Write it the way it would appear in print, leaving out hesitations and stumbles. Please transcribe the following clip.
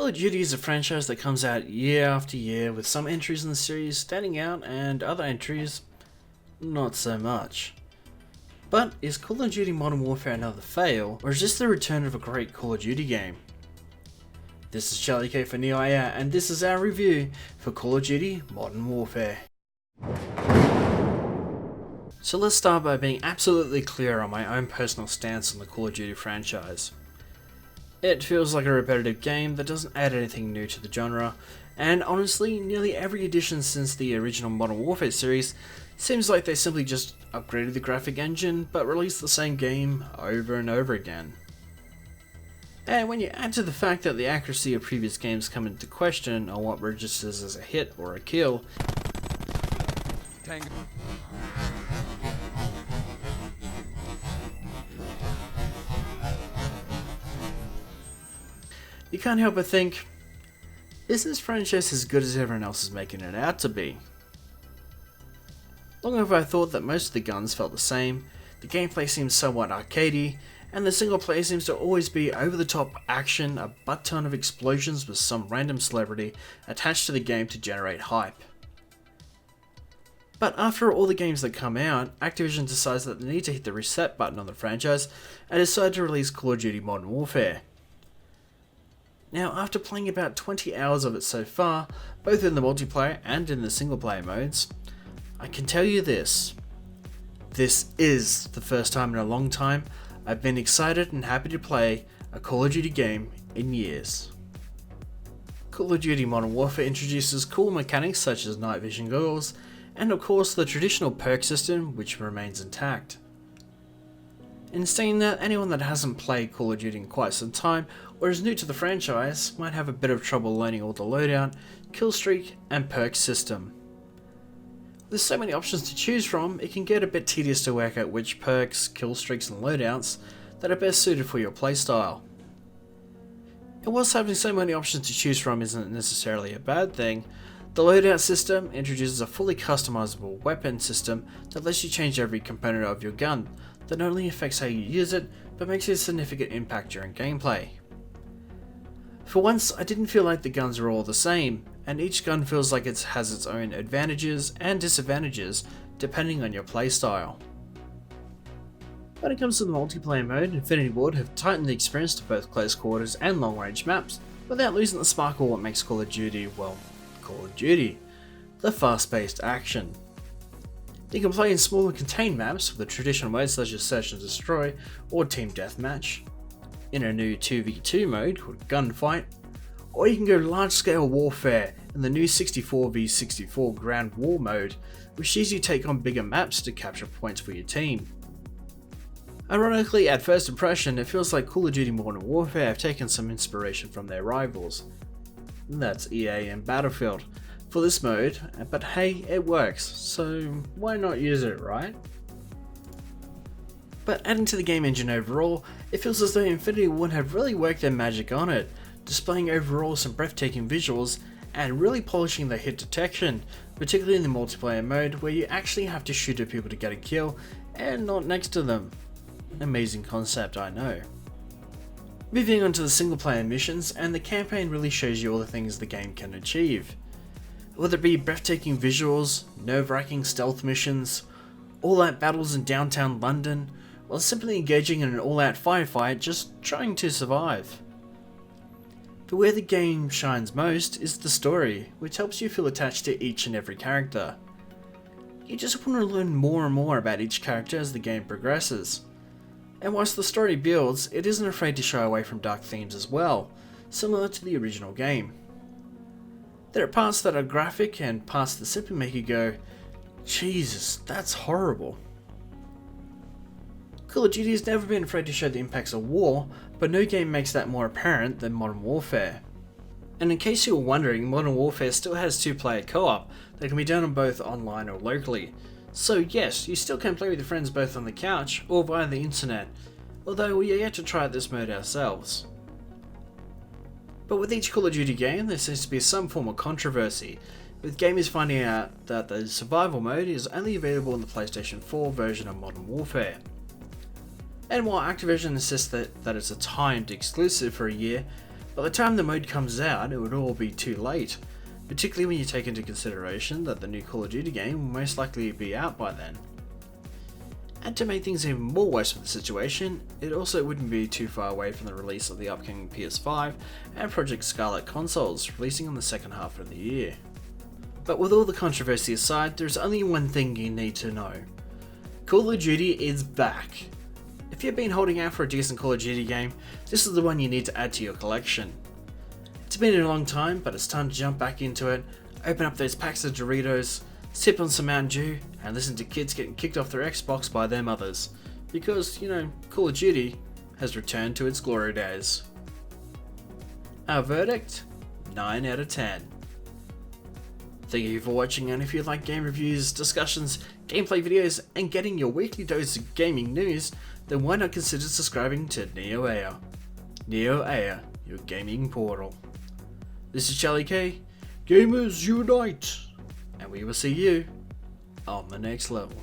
of Duty is a franchise that comes out year after year, with some entries in the series standing out and other entries not so much. But is Call of Duty Modern Warfare another fail, or is this the return of a great Call of Duty game? This is Charlie K for NeoIA, and this is our review for Call of Duty Modern Warfare. So let's start by being absolutely clear on my own personal stance on the Call of Duty franchise. It feels like a repetitive game that doesn't add anything new to the genre, and honestly, nearly every edition since the original Modern Warfare series seems like they simply just upgraded the graphic engine but released the same game over and over again. And when you add to the fact that the accuracy of previous games come into question on what registers as a hit or a kill, you can't help but think, is this franchise as good as everyone else is making it out to be? Long ago I thought that most of the guns felt the same, the gameplay seems somewhat arcadey, and the single player seems to always be over the top action, a butt ton of explosions with some random celebrity attached to the game to generate hype. But after all the games that come out, Activision decides that they need to hit the reset button on the franchise and decide to release Call of Duty Modern Warfare. Now, after playing about 20 hours of it so far, both in the multiplayer and in the single player modes, I can tell you this. This is the first time in a long time I've been excited and happy to play a Call of Duty game in years. Call of Duty Modern Warfare introduces cool mechanics such as night vision goggles, and of course the traditional perk system which remains intact. In saying that, anyone that hasn't played Call of Duty in quite some time or is new to the franchise might have a bit of trouble learning all the loadout, killstreak and perk system. With so many options to choose from, it can get a bit tedious to work out which perks, killstreaks and loadouts that are best suited for your playstyle. And whilst having so many options to choose from isn't necessarily a bad thing, the loadout system introduces a fully customizable weapon system that lets you change every component of your gun, that not only affects how you use it, but makes a significant impact during gameplay. For once, I didn't feel like the guns are all the same, and each gun feels like it has its own advantages and disadvantages depending on your playstyle. When it comes to the multiplayer mode, Infinity Ward have tightened the experience to both close quarters and long range maps, without losing the sparkle of what makes Call of Duty, well, Call of Duty, the fast paced action. You can play in smaller contained maps with the traditional modes such as Search and Destroy or Team Deathmatch, in a new 2v2 mode called Gunfight, or you can go large scale warfare in the new 64v64 Ground War mode, which sees you take on bigger maps to capture points for your team. Ironically, at first impression, it feels like Call of Duty Modern Warfare have taken some inspiration from their rivals. That's EA and Battlefield for this mode, but hey, it works, so why not use it, right? But adding to the game engine overall, it feels as though Infinity Ward have really worked their magic on it, displaying overall some breathtaking visuals and really polishing their hit detection, particularly in the multiplayer mode where you actually have to shoot at people to get a kill and not next to them. Amazing concept, I know. Moving on to the single player missions, and the campaign really shows you all the things the game can achieve. Whether it be breathtaking visuals, nerve-wracking stealth missions, all-out battles in downtown London, or simply engaging in an all-out firefight just trying to survive. But where the game shines most is the story, which helps you feel attached to each and every character. You just want to learn more and more about each character as the game progresses. And whilst the story builds, it isn't afraid to shy away from dark themes as well, similar to the original game. There are parts that are graphic and parts that simply make you go, Jesus, that's horrible. Call of Duty has never been afraid to show the impacts of war, but no game makes that more apparent than Modern Warfare. And in case you were wondering, Modern Warfare still has 2-player co-op that can be done on both online or locally. So yes, you still can play with your friends both on the couch or via the internet, although we are yet to try this mode ourselves. But with each Call of Duty game, there seems to be some form of controversy, with gamers finding out that the survival mode is only available in the PlayStation 4 version of Modern Warfare. And while Activision insists that it's a timed exclusive for a year, By the time the mode comes out, it would all be too late, particularly when you take into consideration that the new Call of Duty game will most likely be out by then. And to make things even more worse with the situation, it also wouldn't be too far away from the release of the upcoming PS5 and Project Scarlet consoles, releasing in the second half of the year. But with all the controversy aside, there's only one thing you need to know. Call of Duty is back. If you've been holding out for a decent Call of Duty game, this is the one you need to add to your collection. It's been a long time, but it's time to jump back into it, open up those packs of Doritos, sip on some Mountain Dew, and listen to kids getting kicked off their Xbox by their mothers. Because, Call of Duty has returned to its glory days. Our verdict? 9 out of 10. Thank you for watching, and if you like game reviews, discussions, gameplay videos, and getting your weekly dose of gaming news, then why not consider subscribing to NeoAir. NeoAir, your gaming portal. This is Charlie K, Gamers Unite, and we will see you on the next level.